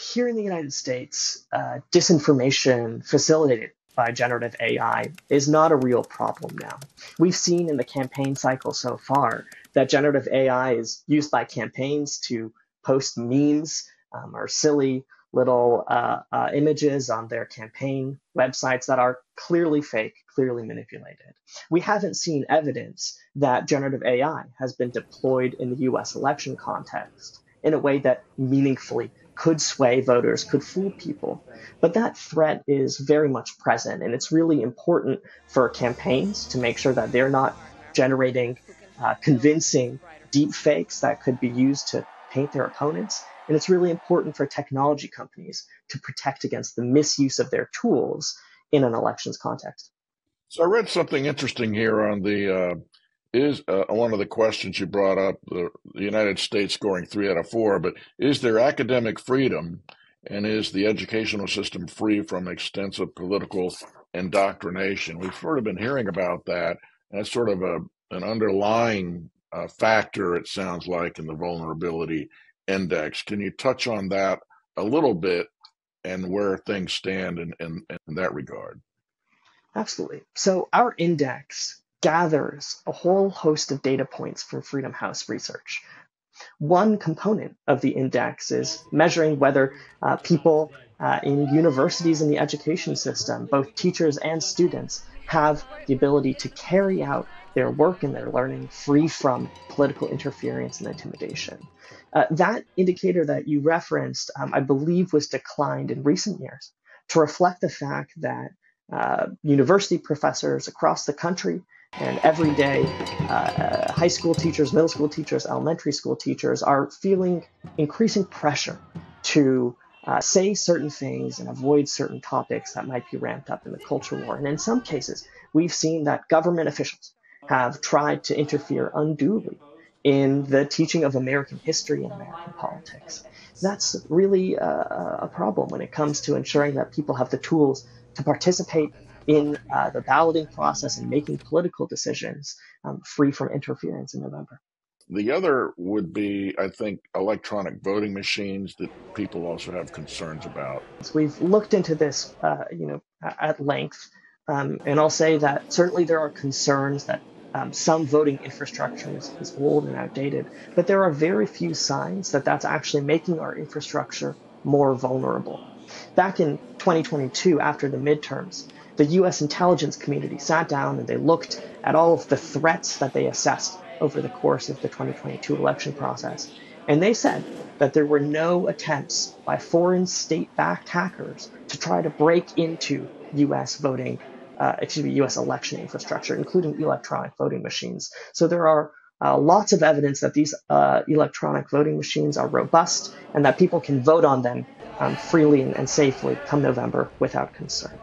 here in the United States, disinformation facilitated by generative AI is not a real problem now. We've seen in the campaign cycle so far that generative AI is used by campaigns to post memes or silly little images on their campaign websites that are clearly fake, clearly manipulated. We haven't seen evidence that generative AI has been deployed in the US election context in a way that meaningfully could sway voters, could fool people. But that threat is very much present, and it's really important for campaigns to make sure that they're not generating convincing deep fakes that could be used to paint their opponents. And it's really important for technology companies to protect against the misuse of their tools in an elections context. So I read something interesting here on the one of the questions you brought up, the United States scoring 3 out of 4, but is there academic freedom, and is the educational system free from extensive political indoctrination? We've sort of been hearing about that, and it's sort of an underlying factor, it sounds like, in the vulnerability index. Can you touch on that a little bit and where things stand in that regard? Absolutely. So our index gathers a whole host of data points from Freedom House research. One component of the index is measuring whether people in universities and the education system, both teachers and students, have the ability to carry out their work and their learning free from political interference and intimidation. That indicator that you referenced, I believe, was declined in recent years to reflect the fact that university professors across the country and everyday high school teachers, middle school teachers, elementary school teachers are feeling increasing pressure to say certain things and avoid certain topics that might be ramped up in the culture war. And in some cases, we've seen that government officials have tried to interfere unduly in the teaching of American history and American politics. That's really a problem when it comes to ensuring that people have the tools to participate in the balloting process and making political decisions free from interference in November. The other would be, I think, electronic voting machines that people also have concerns about. So we've looked into this, at length, and I'll say that certainly there are concerns that some voting infrastructure is old and outdated, but there are very few signs that that's actually making our infrastructure more vulnerable. Back in 2022, after the midterms, the US intelligence community sat down and they looked at all of the threats that they assessed over the course of the 2022 election process. And they said that there were no attempts by foreign state-backed hackers to try to break into US US election infrastructure, including electronic voting machines. So there are lots of evidence that these electronic voting machines are robust and that people can vote on them freely and safely come November without concern.